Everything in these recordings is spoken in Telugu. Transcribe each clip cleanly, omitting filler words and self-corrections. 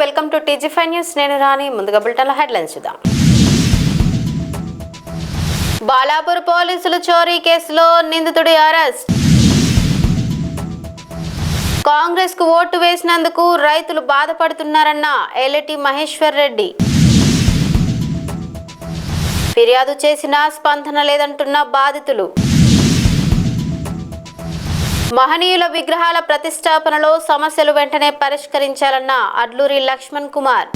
Welcome to టీజీ5 news. నేను రాణి. ముందుగా బులెటిన్ల హెడ్లైన్స్ చూద్దాం. బాలాపూర్ పోలీసులు చోరీ కేసులో నిందితుడి అరెస్ట్. కాంగ్రెస్ కు ఓటు వేసినందుకు రైతులు బాధపడుతున్నారన్న ఎల్ఎటి మహేశ్వర్ రెడ్డి. ఫిర్యాదు చేసినా స్పందన లేదంటున్న బాధితులు. మహనీయుల విగ్రహాల ప్రతిష్టాపనలో సమస్యలు వెంటనే పరిష్కరించాలన్న అడ్లూరి లక్ష్మణ్ కుమార్.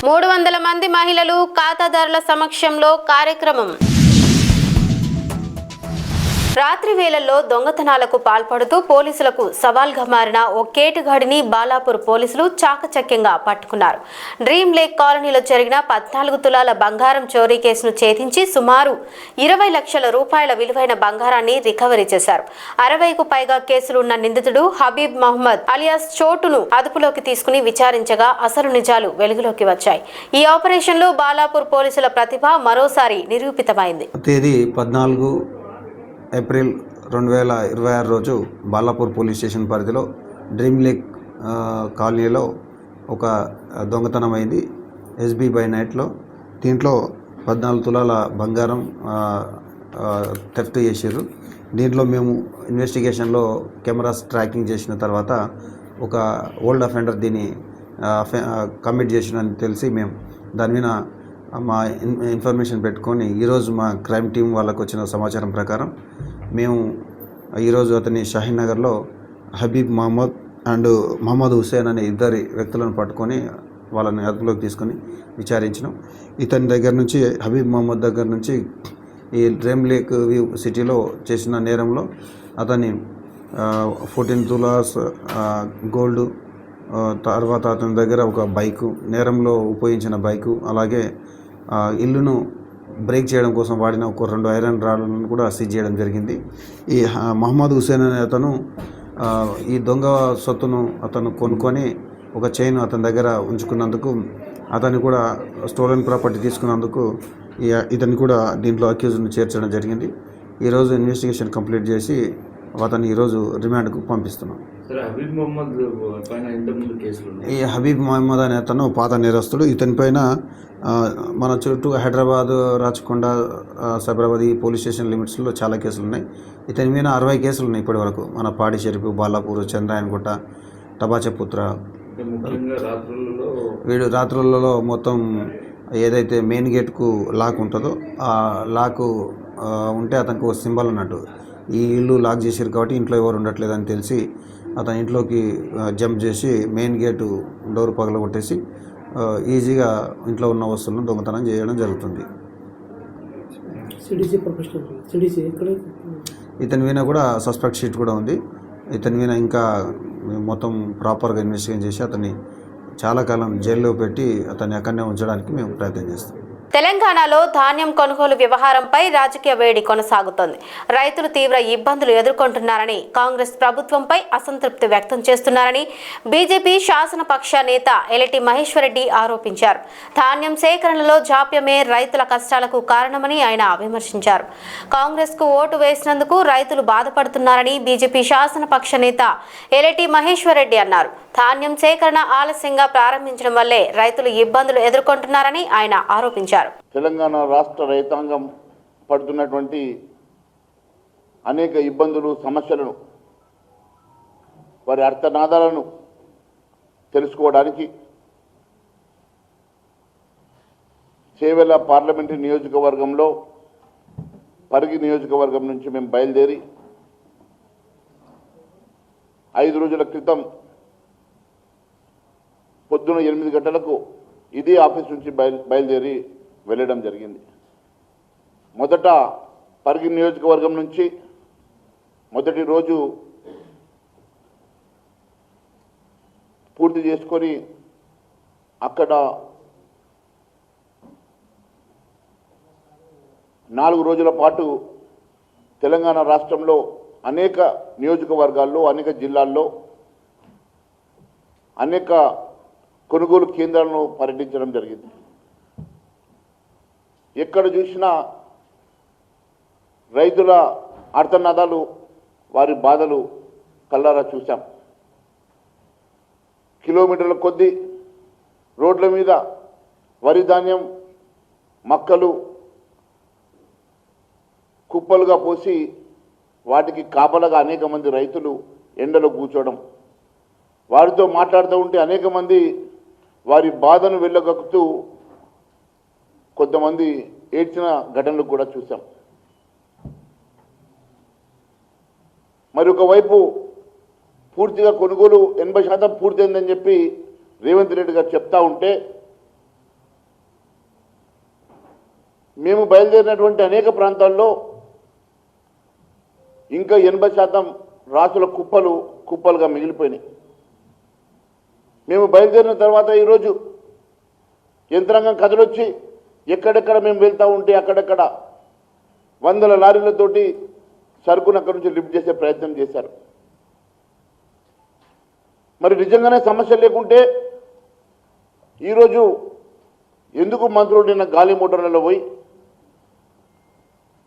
300 మంది మహిళలు ఖాతాదారుల సమక్షంలో కార్యక్రమం. రాత్రి వేళల్లో దొంగతనాలకు పాల్పడుతూ పోలీసులకు సవాల్గా మారిన ఓ కేటుగాడిని బాలాపూర్ పోలీసులు చాకచక్యంగా పట్టుకున్నారు. డ్రీమ్ లేక్ కాలనీలో జరిగిన 14 తులాల బంగారం చోరీ కేసును ఛేదించి సుమారు 20 లక్షల రూపాయల విలువైన బంగారాన్ని రికవరీ చేశారు. 60కు పైగా కేసులున్న నిందితుడు హబీబ్ మహమ్మద్ అలియాస్ చోటును అదుపులోకి తీసుకుని విచారించగా అసలు నిజాలు వెలుగులోకి వచ్చాయి. ఈ ఆపరేషన్ లో బాలాపూర్ పోలీసుల ప్రతిభ మరోసారి నిరూపితమైంది. తేదీ 14 ఏప్రిల్ 2026 రోజు బాలాపూర్ పోలీస్ స్టేషన్ పరిధిలో డ్రీమ్ లేక్ కాలనీలో ఒక దొంగతనం అయింది. ఎస్బీ బై నైట్లో. దీంట్లో 14 తులాల బంగారం థెఫ్ట్ చేసారు. దీంట్లో మేము ఇన్వెస్టిగేషన్లో కెమెరాస్ ట్రాకింగ్ చేసిన తర్వాత ఒక ఓల్డ్ అఫెండర్ దీన్ని కమిట్ చేసినని తెలిసి మేము దాని మీద మా ఇన్ఫర్మేషన్ పెట్టుకొని ఈరోజు మా క్రైమ్ టీం వాళ్ళకు వచ్చిన సమాచారం ప్రకారం మేము ఈరోజు అతని షాహీన్ నగర్లో హబీబ్ మహమ్మద్ అండ్ మహమ్మద్ హుసేన్ అనే 2 వ్యక్తులను పట్టుకొని వాళ్ళని అదుపులోకి తీసుకొని విచారించినాం. ఇతని దగ్గర నుంచి హబీబ్ మహమ్మద్ దగ్గర నుంచి ఈ డ్రీమ్ లేక్ వ్యూ సిటీలో చేసిన నేరంలో అతని 14 తులాస్ గోల్డ్, తర్వాత అతని దగ్గర ఒక బైకు, నేరంలో ఉపయోగించిన బైకు, అలాగే ఇల్లును బ్రేక్ చేయడం కోసం వాడిన ఒక 2 ఐరన్ రాడ్లను కూడా సీజ్ చేయడం జరిగింది. ఈ మహమ్మద్ హుసేన్ అనే అతను ఈ దొంగ సొత్తును అతను కొనుక్కొని ఒక చైన్ అతని దగ్గర ఉంచుకున్నందుకు, అతన్ని కూడా స్టోలెన్ ప్రాపర్టీ తీసుకున్నందుకు ఇతన్ని కూడా దీంట్లో అక్యూజ్ను చేర్చడం జరిగింది. ఈరోజు ఇన్వెస్టిగేషన్ కంప్లీట్ చేసి అతన్ని ఈరోజు రిమాండ్కు పంపిస్తున్నాం. ఈ హబీబ్ మహమ్మద్ అనే అతను పాత నేరస్తుడు. ఇతనిపైన మన చుట్టూ హైదరాబాద్, రాచకొండ, సైబరాబాద్ ఈ పోలీస్ స్టేషన్ లిమిట్స్లో చాలా కేసులు ఉన్నాయి. ఇతని మీద 60 కేసులు ఉన్నాయి ఇప్పటి వరకు. మన పాడి షరీఫ్, బాలాపూర్, చంద్రాయనగుట్ట, టబాచపుత్ర. వీడు రాత్రులలో మొత్తం ఏదైతే మెయిన్ గేట్కు లాక్ ఉంటుందో ఆ లాక్ ఉంటే అతనికి ఒక సింబల్ అన్నట్టు. ఈ ఇల్లు లాక్ చేశారు కాబట్టి ఇంట్లో ఎవరు ఉండట్లేదని తెలిసి అతని ఇంట్లోకి జంప్ చేసి మెయిన్ గేటు డోర్ పగలగొట్టేసి ఈజీగా ఇంట్లో ఉన్న వస్తువులను దొంగతనం చేయడం జరుగుతుంది. ఇతని మీద కూడా సస్పెక్ట్ షీట్ కూడా ఉంది. ఇతని మీద ఇంకా మొత్తం ప్రాపర్గా ఇన్వెస్టిగేషన్ చేసి అతన్ని చాలా కాలం జైల్లో పెట్టి అతన్ని అక్కడనే ఉంచడానికి మేము ప్రయత్నం చేస్తాం. తెలంగాణలో ధాన్యం కొనుగోలు వ్యవహారంపై రాజకీయ వేడి కొనసాగుతోంది. రైతులు తీవ్ర ఇబ్బందులు ఎదుర్కొంటున్నారని, కాంగ్రెస్ ప్రభుత్వంపై అసంతృప్తి వ్యక్తం చేస్తున్నారని బీజేపీ శాసనపక్ష నేత ఎల్ఎటి మహేశ్వర్ రెడ్డి ఆరోపించారు. ధాన్యం సేకరణలో జాప్యమే రైతుల కష్టాలకు కారణమని ఆయన విమర్శించారు. కాంగ్రెస్ కు ఓటు వేసినందుకు రైతులు బాధపడుతున్నారని బీజేపీ శాసనపక్ష నేత ఎల్ఎటి మహేశ్వర్ రెడ్డి అన్నారు. ధాన్యం సేకరణ ఆలస్యంగా ప్రారంభించడం వల్లే రైతులు ఇబ్బందులు ఎదుర్కొంటున్నారని ఆయన ఆరోపించారు. తెలంగాణ రాష్ట్ర రైతాంగం పడుతున్నటువంటి అనేక ఇబ్బందులు, సమస్యలను, వారి అర్థనాదాలను తెలుసుకోవడానికి చేవెళ్ల పార్లమెంటరీ నియోజకవర్గంలో పరిగి నియోజకవర్గం నుంచి మేము బయలుదేరి 5 రోజుల క్రితం పొద్దున 8 గంటలకు ఇదే ఆఫీస్ నుంచి బయలుదేరి వెళ్ళడం జరిగింది. మొదట పరిగి నియోజకవర్గం నుంచి మొదటి రోజు పూర్తి చేసుకొని అక్కడ 4 రోజుల పాటు తెలంగాణ రాష్ట్రంలో అనేక నియోజకవర్గాల్లో, అనేక జిల్లాల్లో అనేక కొనుగోలు కేంద్రాలను పర్యటించడం జరిగింది. ఎక్కడ చూసినా రైతుల ఆర్తనాదాలు, వారి బాధలు కళ్ళారా చూశాం. కిలోమీటర్ల కొద్దీ రోడ్ల మీద వరి ధాన్యం మక్కలు కుప్పలుగా పోసి వాటికి కాపలగా అనేక మంది రైతులు ఎండలో కూర్చోవడం, వారితో మాట్లాడుతూ ఉంటే అనేక మంది వారి బాధను వెళ్ళగక్కుతూ కొంతమంది ఏడ్చిన ఘటనలు కూడా చూసాం. మరి ఒకవైపు పూర్తిగా కొనుగోలు 80% పూర్తయిందని చెప్పి రేవంత్ రెడ్డి గారు చెప్తా ఉంటే, మేము బయలుదేరినటువంటి అనేక ప్రాంతాల్లో ఇంకా 80% రాసుల కుప్పలుగా మిగిలిపోయినాయి. మేము బయలుదేరిన తర్వాత ఈరోజు యంత్రాంగం కథలొచ్చి ఎక్కడెక్కడ మేము వెళ్తూ ఉంటే అక్కడెక్కడ వందల లారీలతోటి సరుకును అక్కడి నుంచి లిఫ్ట్ చేసే ప్రయత్నం చేశారు. మరి నిజంగానే సమస్య లేకుంటే ఈరోజు ఎందుకు మంత్రులు నిన్న గాలి మోటార్లలో పోయి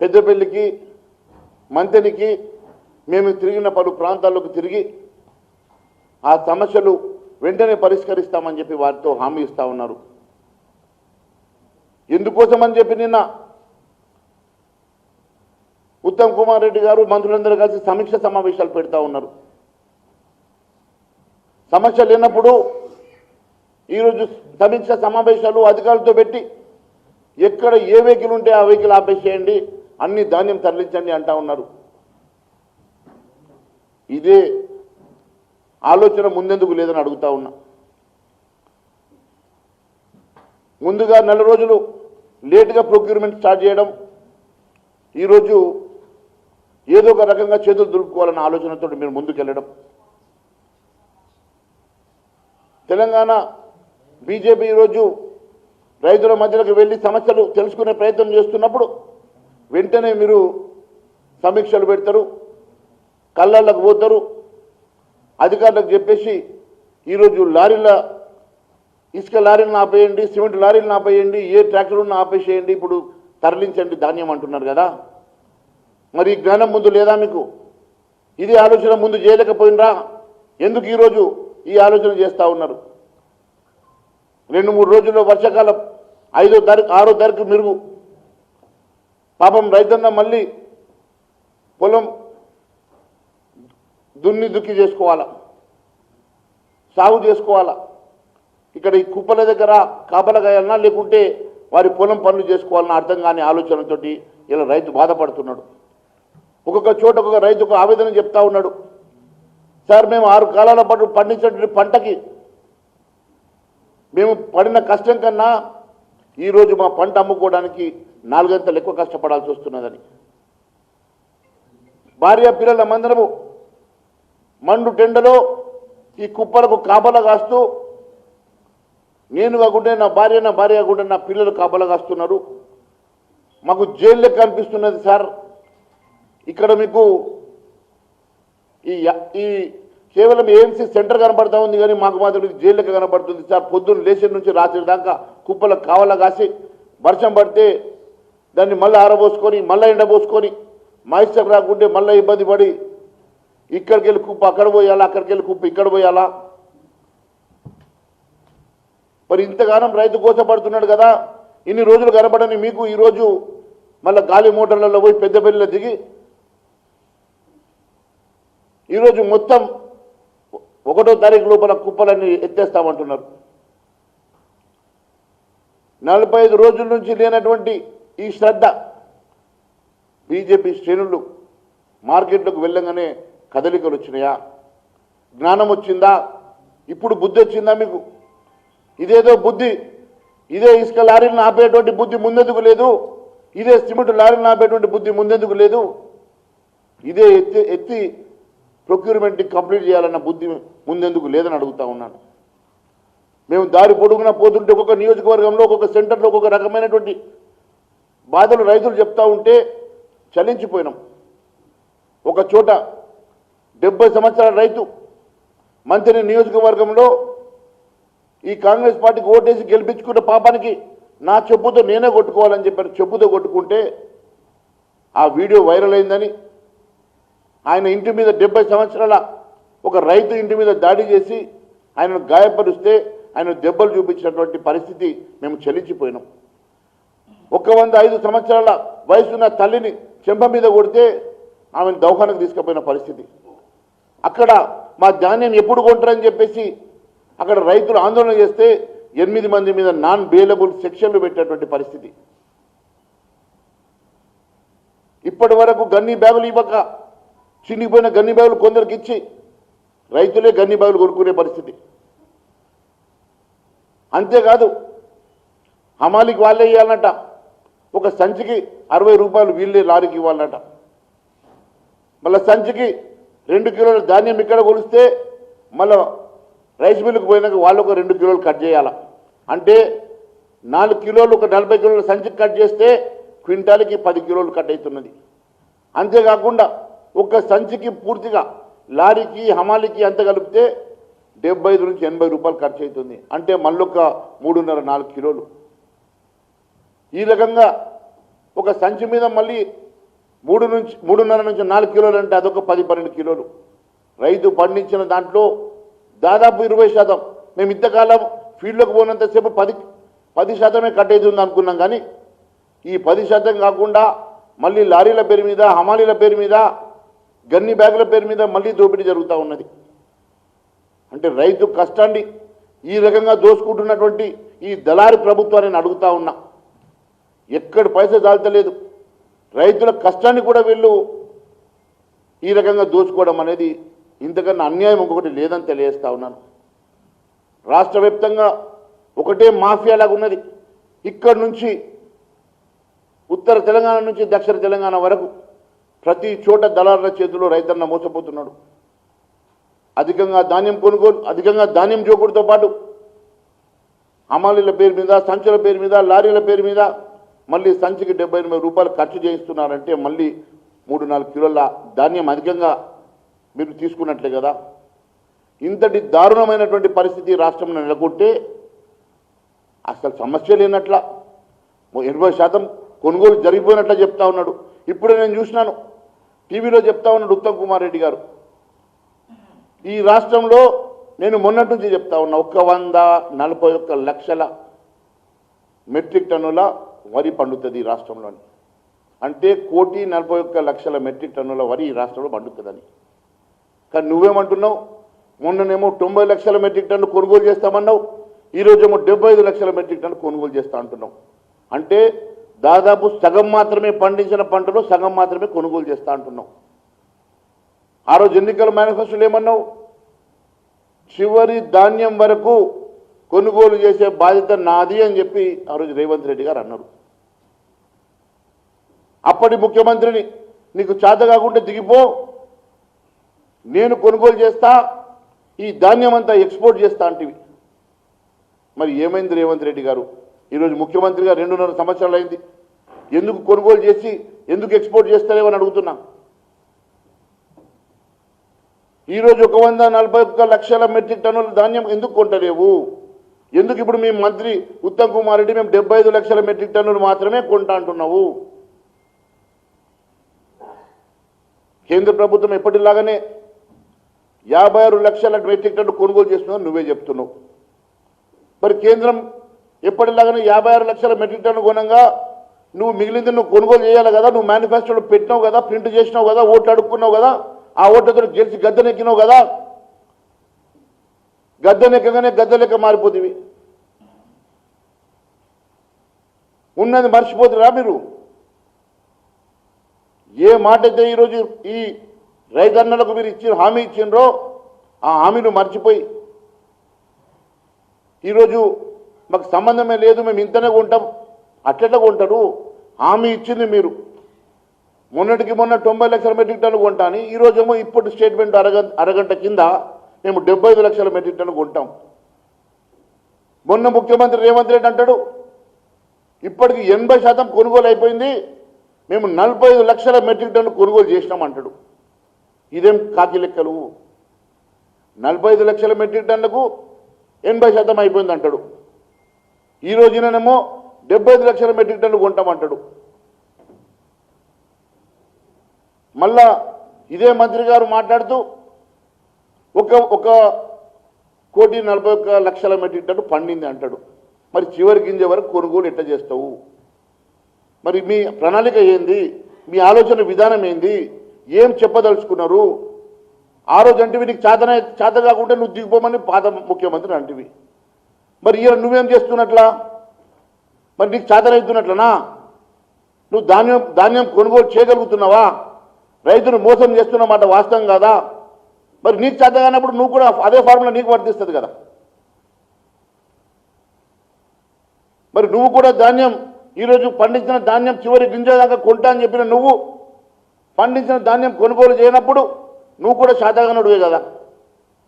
పెద్దపల్లికి మంతెనికి మేము తిరిగిన పలు ప్రాంతాల్లోకి తిరిగి ఆ సమస్యలు వెంటనే పరిష్కరిస్తామని చెప్పి వారితో హామీ ఇస్తూ ఉన్నారు. ఎందుకోసమని చెప్పి నిన్న ఉత్తమ్ కుమార్ రెడ్డి గారు మంత్రులందరూ కలిసి సమీక్ష సమావేశాలు పెడతా ఉన్నారు. సమస్య లేనప్పుడు ఈరోజు సమీక్ష సమావేశాలు అధికారులతో పెట్టి ఎక్కడ ఏ వెహికల్ ఉంటే ఆ వెహికల్ ఆపేసేయండి, అన్ని ధాన్యం తరలించండి అంటా ఉన్నారు. ఇదే ఆలోచన ముందెందుకు లేదని అడుగుతా ఉన్నా. ముందుగా 4 రోజులు లేటుగా ప్రొక్యూర్మెంట్ స్టార్ట్ చేయడం, ఈరోజు ఏదో ఒక రకంగా చేతులు దులుపుకోవాలన్న ఆలోచనతో మీరు ముందుకెళ్ళడం, తెలంగాణ బీజేపీ ఈరోజు రైతుల మధ్యలోకి వెళ్ళి సమస్యలు తెలుసుకునే ప్రయత్నం చేస్తున్నప్పుడు వెంటనే మీరు సమీక్షలు పెడతారు, కళ్ళకు పోతారు, అధికారులకు చెప్పేసి ఈరోజు ఇసుక లారీలను ఆపేయండి, సిమెంట్ లారీలను ఆపేయండి, ఏ ట్రాక్టర్లను ఆపేసేయండి, ఇప్పుడు తరలించండి ధాన్యం అంటున్నారు కదా. మరి ఈ జ్ఞానం ముందు లేదా మీకు? ఇది ఆలోచన ముందు చేయలేకపోయినరా? ఎందుకు ఈరోజు ఈ ఆలోచన చేస్తూ ఉన్నారు? 2-3 రోజుల్లో వర్షాకాలం 5వ తారీఖు 6వ తారీఖు మెరుగు, పాపం రైతన్న మళ్ళీ పొలం దుక్కి చేసుకోవాలా, సాగు చేసుకోవాలా. ఇక్కడ ఈ కుప్పల దగ్గర కాపలగాయాలన్నా లేకుంటే వారి పొలం పనులు చేసుకోవాలన్నా అర్థం కాని ఆలోచనతోటి ఇలా రైతు బాధపడుతున్నాడు. ఒక్కొక్క చోట ఒక్కొక్క రైతుకు ఆవేదన చెప్తా ఉన్నాడు. సార్, మేము 6 కాలాల పాటు పండించినటువంటి పంటకి మేము పడిన కష్టం కన్నా ఈరోజు మా పంట అమ్ముకోవడానికి 4 గంటలు ఎక్కువ కష్టపడాల్సి వస్తున్నదని. భార్య పిల్లల మందరము మండు టెండలో ఈ కుప్పలకు కాపలా కాస్తూ, నేను కాకుంటే నా భార్య కాకుండా నా పిల్లలు కాపలా కాస్తున్నారు. మాకు జైలు లెక్క అనిపిస్తున్నది సార్. ఇక్కడ మీకు ఈ కేవలం ఏఎంసీ సెంటర్ కనబడతా ఉంది కానీ మాకు మాత్రం జైలు లెక్క కనబడుతుంది సార్. పొద్దున్న లేచిన నుంచి రాత్రి దాకా కుప్పలకు కావాలా కాసి వర్షం పడితే దాన్ని మళ్ళీ ఆరబోసుకొని మళ్ళీ ఎండబోసుకొని మాయిశ్చర్ రాకుంటే మళ్ళీ ఇబ్బంది పడి ఇక్కడికి వెళ్ళి కుప్ప అక్కడ పోయాలా, అక్కడికి వెళ్ళి కుప్ప ఇక్కడ పోయాలా. మరి ఇంతగానం రైతు కోసపడుతున్నాడు కదా, ఇన్ని రోజులు కనబడని మీకు ఈరోజు మళ్ళీ గాలి మోటార్లలో పోయి పెద్దపల్లిలో దిగి ఈరోజు మొత్తం 1వ తారీఖు లోపల కుప్పలన్నీ ఎత్తేస్తామంటున్నారు. 45 రోజుల నుంచి లేనటువంటి ఈ శ్రద్ధ బీజేపీ శ్రేణులు మార్కెట్లోకి వెళ్ళగానే కదలికలు వచ్చినాయా? జ్ఞానం వచ్చిందా? ఇప్పుడు బుద్ధి వచ్చిందా మీకు? ఇదేదో బుద్ధి, ఇదే ఇసుక లారీలను ఆపేటువంటి బుద్ధి ముందెందుకు లేదు? ఇదే సిమెంట్ లారీలను ఆపేటువంటి బుద్ధి ముందెందుకు లేదు? ఇదే ఎత్తి ప్రొక్యూర్మెంట్ కంప్లీట్ చేయాలన్న బుద్ధి ముందెందుకు లేదని అడుగుతా ఉన్నాను. మేము దారి పొడుగునా పోతుంటే ఒక్కొక్క నియోజకవర్గంలో ఒక్కొక్క సెంటర్లో ఒక్కొక్క రకమైనటువంటి బాధలు రైతులు చెప్తా ఉంటే చలించిపోయినాం. ఒక చోట 70 సంవత్సరాల రైతు మంత్రి నియోజకవర్గంలో ఈ కాంగ్రెస్ పార్టీకి ఓటేసి గెలిపించుకున్న పాపానికి నా చెప్పుతో నేనే కొట్టుకోవాలని చెప్పారు. చెప్పుతో కొట్టుకుంటే ఆ వీడియో వైరల్ అయిందని ఆయన ఇంటి మీద 70 సంవత్సరాల ఒక రైతు ఇంటి మీద దాడి చేసి ఆయనను గాయపరిస్తే ఆయన దెబ్బలు చూపించినటువంటి పరిస్థితి మేము చెల్లించిపోయినాం. 105 సంవత్సరాల వయసున్న తల్లిని చెంప మీద కొడితే ఆమెను దవాఖానకు తీసుకుపోయిన పరిస్థితి. అక్కడ మా ధాన్యం ఎప్పుడు కొంటారని చెప్పేసి అక్కడ రైతులు ఆందోళన చేస్తే 8 మంది మీద నాన్ బెయిలబుల్ సెక్షన్లు పెట్టేటువంటి పరిస్థితి. ఇప్పటి వరకు గన్ని బ్యాగులు ఇవ్వక చినిగిపోయిన గన్ని బ్యాగులు కొందరికి ఇచ్చి రైతులే గన్ని బ్యాగులు కొనుక్కునే పరిస్థితి. అంతేకాదు హమాలికి వాళ్ళే ఇవ్వాలన్నట, ఒక సంచికి 60 రూపాయలు వీళ్ళే లారీకి ఇవ్వాలన్నట. మళ్ళీ సంచికి 2 కిలోల ధాన్యం ఇక్కడ కొలిస్తే మళ్ళీ రైస్ మిల్లుకు పోయినాక వాళ్ళు ఒక 2 కిలోలు కట్ చేయాలి. అంటే 4 కిలోలు ఒక 40 కిలోల సంచికి కట్ చేస్తే క్వింటాల్కి 10 కిలోలు కట్ అవుతున్నది. అంతేకాకుండా ఒక సంచికి పూర్తిగా లారీకి హమాలికి అంత కలిపితే 75 నుంచి 80 రూపాయలు ఖర్చు అవుతుంది. అంటే మళ్ళొక 3.5-4 కిలోలు. ఈ రకంగా ఒక సంచి మీద మళ్ళీ 3.5 నుంచి 4 కిలోలు అంటే అదొక 10-12 కిలోలు. రైతు పండించిన దాంట్లో దాదాపు 20%. మేము ఇంతకాలం ఫీల్డ్లోకి పోయినంతసేపు 10% కట్ అవుతుంది అనుకున్నాం. కానీ ఈ 10% కాకుండా మళ్ళీ లారీల పేరు మీద, హమాలీల పేరు మీద, గన్ని బ్యాగుల పేరు మీద మళ్ళీ దోపిడీ జరుగుతూ ఉన్నది. అంటే రైతు కష్టాన్ని ఈ రకంగా దోసుకుంటున్నటువంటి ఈ దళారి ప్రభుత్వాన్ని అడుగుతా ఉన్నా. ఎక్కడ పైసా చాలతలేదు, రైతుల కష్టాన్ని కూడా వీళ్ళు ఈ రకంగా దోచుకోవడం అనేది ఇంతకన్నా అన్యాయం ఇంకొకటి లేదని తెలియజేస్తా ఉన్నాను. రాష్ట్ర వ్యాప్తంగా ఒకటే మాఫియాలాగా ఉన్నది. ఇక్కడి నుంచి ఉత్తర తెలంగాణ నుంచి దక్షిణ తెలంగాణ వరకు ప్రతి చోట దళారుల చేతిలో రైతన్న మోసపోతున్నాడు. అధికంగా ధాన్యం కొనుగోలు, అధికంగా ధాన్యం జోకుడుతో పాటు హమాలీల పేరు మీద, సంచుల పేరు మీద, లారీల పేరు మీద మళ్ళీ సంచికి 78 రూపాయలు ఖర్చు చేయిస్తున్నారంటే మళ్ళీ 3-4 కిలోల ధాన్యం అధికంగా మీరు తీసుకున్నట్లే కదా. ఇంతటి దారుణమైనటువంటి పరిస్థితి రాష్ట్రంలో నెలకొంటే అసలు సమస్య లేనట్ల 80% కొనుగోలు జరిగిపోయినట్ల చెప్తా ఉన్నాడు. ఇప్పుడే నేను చూసినాను, టీవీలో చెప్తా ఉన్నాడు ఉత్తమ్ కుమార్ రెడ్డి గారు. ఈ రాష్ట్రంలో నేను మొన్నటి నుంచి చెప్తా ఉన్నా 141 లక్షల మెట్రిక్ టన్నుల వరి పండుతుంది ఈ రాష్ట్రంలోని. అంటే 1,41,00,000 మెట్రిక్ టన్నుల వరి ఈ రాష్ట్రంలో పండుతుందని. కానీ నువ్వేమంటున్నావు, మొన్ననేమో 90 లక్షల మెట్రిక్ టన్ను కొనుగోలు చేస్తామన్నావు, ఈరోజేమో 75 లక్షల మెట్రిక్ టన్ను కొనుగోలు చేస్తా అంటున్నావు. అంటే దాదాపు సగం మాత్రమే పండించిన పంటలో సగం మాత్రమే కొనుగోలు చేస్తా అంటున్నావు. ఆ రోజు ఎన్నికల మేనిఫెస్టోలో ఏమన్నావు, చివరి ధాన్యం వరకు కొనుగోలు చేసే బాధ్యత నాది అని చెప్పి ఆ రోజు రేవంత్ రెడ్డి గారు అన్నారు. అప్పటి ముఖ్యమంత్రిని నీకు చేత కాకుంటే దిగిపో, నేను కొనుగోలు చేస్తా, ఈ ధాన్యం అంతా ఎక్స్పోర్ట్ చేస్తా అంటివి. మరి ఏమైంది రేవంత్ రెడ్డి గారు? ఈరోజు ముఖ్యమంత్రిగా 2.5 సంవత్సరాలు అయింది. ఎందుకు కొనుగోలు చేసి ఎందుకు ఎక్స్పోర్ట్ చేస్తారేమని అడుగుతున్నా. ఈరోజు 141 లక్షల మెట్రిక్ టన్నుల ధాన్యం ఎందుకు కొంటలేవు? ఎందుకు ఇప్పుడు మీ మంత్రి ఉత్తమ్ కుమార్ రెడ్డి మేము 75 లక్షల మెట్రిక్ టన్నులు మాత్రమే కొంటా అంటున్నావు? కేంద్ర ప్రభుత్వం ఎప్పటిలాగానే 56 లక్షల మెట్రిక్ టన్ను కొనుగోలు చేస్తున్నావు నువ్వే చెప్తున్నావు. మరి కేంద్రం ఎప్పటిలాగానే 56 లక్షల మెట్రిక్ టన్ను కొనంగా నువ్వు మిగిలింది నువ్వు కొనుగోలు చేయాలి కదా. నువ్వు మేనిఫెస్టోలో పెట్టినావు కదా, ప్రింట్ చేసినావు కదా, ఓట్లు అడుక్కున్నావు కదా, ఆ ఓట్లతో గెలిచి గద్దెనెక్కినావు కదా. గద్దెనెక్కగానే గద్దెలెక్క మారిపోతుంది. ఉన్నది మర్చిపోతురా మీరు? ఏ మాట అయితే ఈరోజు ఈ రైతన్నలకు మీరు ఇచ్చిన హామీ ఇచ్చిండ్రో ఆ హామీను మర్చిపోయి ఈరోజు మాకు సంబంధమే లేదు, మేము ఇంతనే కొంటాం, అట్లెట్లా కొంటారు? హామీ ఇచ్చింది మీరు. మొన్నటికి మొన్న 90 లక్షల మెట్రిక్ టన్ను కొంటాని, ఈరోజేమో ఇప్పుడు స్టేట్మెంట్ అరగంట కింద మేము 75 లక్షల మెట్రిక్ టన్ను కొంటాం. మొన్న ముఖ్యమంత్రి రేవంత్ రెడ్డి అంటాడు ఇప్పటికి 80% కొనుగోలు అయిపోయింది, మేము 45 లక్షల మెట్రిక్ టన్ను కొనుగోలు చేసినాం అంటాడు. ఇదేం కాకి లెక్కలు? 45 లక్షల మెట్రిక్ టన్నులకు 80% అయిపోయింది అంటాడు. ఈ రోజునేమో 75 లక్షల మెట్రిక్ టన్ను కొంటామంటాడు. మళ్ళా ఇదే మంత్రి గారు మాట్లాడుతూ ఒక 1,41,00,000 మెట్రిక్ టన్ను పండింది అంటాడు. మరి చివరి గింజ వరకు కొనుగోలు ఎట్లా చేస్తావు? మరి మీ ప్రణాళిక ఏంది? మీ ఆలోచన విధానం ఏంది? ఏం చెప్పదలుచుకున్నారు? ఆ రోజు అంటివి నీకు చేత కాకుండా నువ్వు దిగిపోమని పాత ముఖ్యమంత్రి అంటివి. మరి ఇవాళ నువ్వేం చేస్తున్నట్లా? మరి నీకు చేతనవుతున్నట్లనా? నువ్వు ధాన్యం కొనుగోలు చేయగలుగుతున్నావా? రైతును మోసం చేస్తున్నమాట వాస్తవం కాదా? మరి నీకు చేత కానప్పుడు నువ్వు కూడా అదే ఫార్ములా నీకు వర్తిస్తుంది కదా. మరి నువ్వు కూడా ఈరోజు పండించిన ధాన్యం చివరి గింజ దాకా కొంటా అని చెప్పిన నువ్వు పండించిన ధాన్యం కొనుగోలు చేయనప్పుడు నువ్వు కూడా శాతగానుడివే కదా.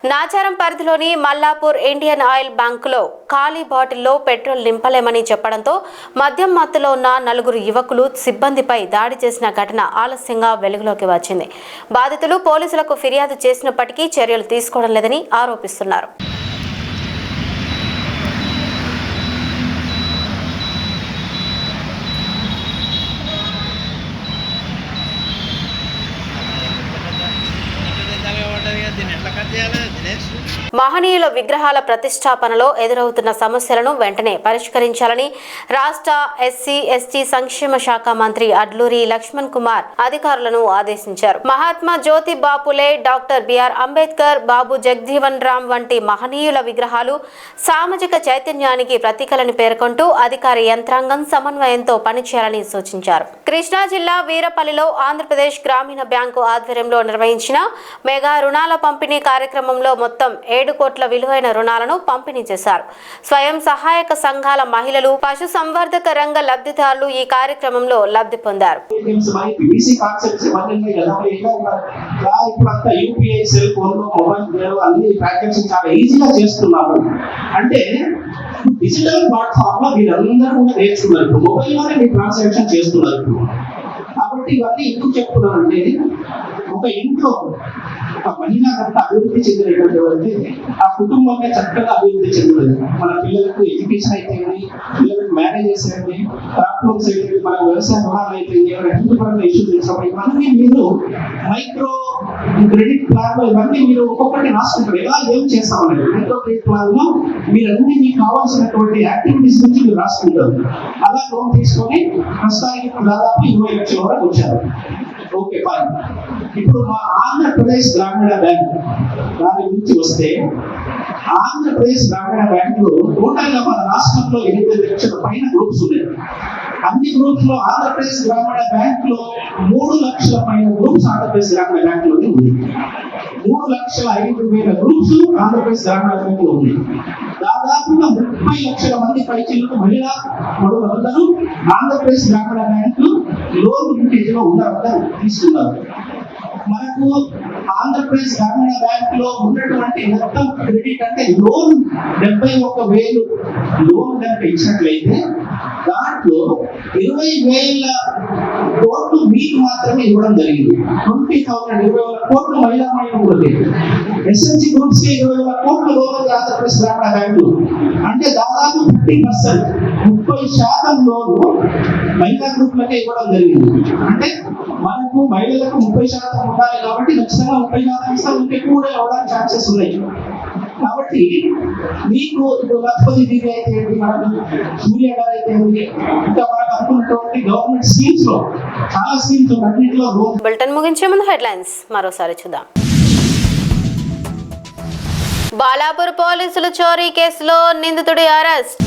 నాచారం పరిధిలోని మల్లాపూర్ ఇండియన్ ఆయిల్ బ్యాంకులో ఖాళీ బాటిల్లో పెట్రోల్ నింపలేమని చెప్పడంతో మద్యం మత్తులో ఉన్న 4 యువకులు సిబ్బందిపై దాడి చేసిన ఘటన ఆలస్యంగా వెలుగులోకి వచ్చింది. బాధితులు పోలీసులకు ఫిర్యాదు చేసినప్పటికీ చర్యలు తీసుకోవడం లేదని ఆరోపిస్తున్నారు. మహనీయుల విగ్రహాల ప్రతిష్టాపనలో ఎదురవుతున్న సమస్యలను వెంటనే పరిష్కరించాలని రాష్ట్ర ఎస్సీ ఎస్టీ సంక్షేమ శాఖ మంత్రి అడ్లూరి లక్ష్మణ్ కుమార్ అధికారులను ఆదేశించారు. మహాత్మా జ్యోతి బాపులే, డాక్టర్ బిఆర్ అంబేద్కర్, బాబు జగజీవన్ రామ్ వంటి మహనీయుల విగ్రహాలు సామాజిక చైతన్యానికి ప్రతీకలని పేర్కొంటూ అధికార యంత్రాంగం సమన్వయంతో పనిచేయాలని సూచించారు. కృష్ణా జిల్లా వీరపల్లిలో ఆంధ్రప్రదేశ్ గ్రామీణ బ్యాంకు ఆధ్వర్యంలో నిర్వహించిన మెగా రుణాల పంపిణీ కార్యక్రమంలో మొత్తం 7 కోట్ల విలువైన రుణాలను పంపిణీ చేశారు. స్వయం సహాయక సంఘాల మహిళలు, పశు సంవర్ధక రంగ లబ్ధిదారులు ఈ కార్యక్రమంలో లబ్ధి పొందారు. డిజిటల్ ప్లాట్ఫామ్ లో మీరందరూ కూడా నేర్చుకున్నారు. మొబైల్ లోనే మీరు ట్రాన్సాక్షన్ చేస్తున్నారు. కాబట్టి ఇవన్నీ ఎందుకు చెప్తున్నానంటే, ఒక ఇంట్లో ఒక మహిళ కనుక అభివృద్ధి చెందినటువంటి అంటే ఆ కుటుంబమే చక్కగా అభివృద్ధి చెందుతుంది. మన పిల్లలకు ఎడ్యుకేషన్ అయితే, పిల్లలకు మ్యారేజెస్ అయితే, ప్రాబ్లమ్స్ అయితే, మన వ్యవసాయ రుణాలు అయితే, హెల్త్ ఇష్యూస్ ఇవన్నీ మీరు మైక్రో క్రెడిట్ ప్లాన్ లో ఇవన్నీ మీరు ఒక్కొక్కటి రాసుకుంటారు. ఎలా ఏం చేస్తామని మైక్రో క్రెడిట్ ప్లాన్ లో మీరన్నీ మీకు కావాల్సినటువంటి యాక్టివిటీస్ నుంచి మీరు రాసుకుంటారు. అలా లోన్ తీసుకొని ప్రస్తుతానికి దాదాపు 20 లక్షల వరకు వచ్చారు. Okay fine. ఇప్పుడు మా ఆంధ్రప్రదేశ్ గ్రామీణ బ్యాంక్ దాని గురించి వస్తే, ఆంధ్రప్రదేశ్ గ్రామీణ బ్యాంక్ లో టోటల్ గా మన రాష్ట్రంలో 8 లక్షల పైన గ్రూప్స్ ఉన్నాయి. అన్ని గ్రూప్స్ లో ఆంధ్రప్రదేశ్ గ్రామీణ బ్యాంక్ లో 3 లక్షల పైన గ్రూప్స్ ఆంధ్రప్రదేశ్ గ్రామీణ బ్యాంక్ లోనే ఉంది. 3,05,000 గ్రూప్స్ ఆంధ్రప్రదేశ్ గ్రామీణ బ్యాంక్ లో ఉంది. దాదాపుగా 30 లక్షల మంది పైచిలకు మహిళా మనులందరూ ఆంధ్రప్రదేశ్ గ్రామీణ బ్యాంక్ లోన్ లింకేజ్ లో తీసుకున్నారు. మనకు ఆంధ్రప్రదేశ్ గ్రామీణ బ్యాంక్ లో ఉన్నటువంటి మొత్తం క్రెడిట్ అంటే లోన్ 71,000 లోన్ కనుక ఇచ్చినట్లయితే దాంట్లో 20,000 కోట్లు మీకు మాత్రమే ఇవ్వడం జరిగింది. 20,000 కోట్లు మహిళా మహిళలు. ఎస్ఎన్జి గ్రూప్స్ కి 20,000 కోట్లు లోన్ ఆంధ్రప్రదేశ్ గ్రామీణ బ్యాంకు అంటే దాదాపు 30%, 30% లోను మహిళా గ్రూపులకే ఇవ్వడం జరిగింది. అంటే మనకు మహిళలకు 30% ఉండాలి కాబట్టి ఖచ్చితంగా 30% ఇస్తాం, ఇంకెక్కువ కూడా ఇవ్వడానికి ఛాన్సెస్ ఉన్నాయి. కాబట్టి మీకు ఇప్పుడు లక్ష్మీ దీవి అయితే ఏంటి, మనకు సూర్య గారు అయితే ఏంటి, ఇంకా మనకు అనుకున్నటువంటి గవర్నమెంట్ స్కీమ్స్ లో చాలా స్కీమ్స్ అన్నింటిలో. బులెటిన్ ముగించే ముందు హెడ్లైన్స్ మరోసారి చూద్దాం. బాలాపూర్ పోలీసులు చోరీ కేసులో నిందితుడి అరెస్ట్.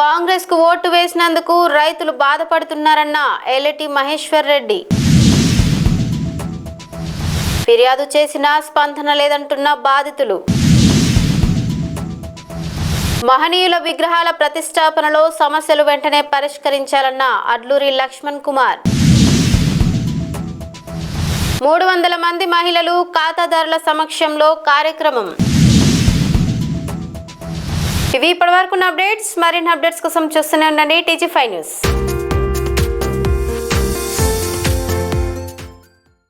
కాంగ్రెస్ కు ఓటు వేసినందుకు రైతులు బాధపడుతున్నారన్న ఎల్లటి మహేశ్వర్ రెడ్డి. ఫిర్యాదు చేసినా స్పందన లేదంటున్న బాధితులు. మహనీయుల విగ్రహాల ప్రతిష్టాపనలో సమస్యలు వెంటనే పరిష్కరించాలన్న అడ్లూరి లక్ష్మణ్ కుమార్. 300 మంది మహిళలు ఖాతాదారుల సమక్షంలో కార్యక్రమం. ఇవి ఇప్పటివరకు అప్డేట్స్. మరిన్ని అప్డేట్స్ కోసం చూస్తూనే ఉండండి TG5 న్యూస్.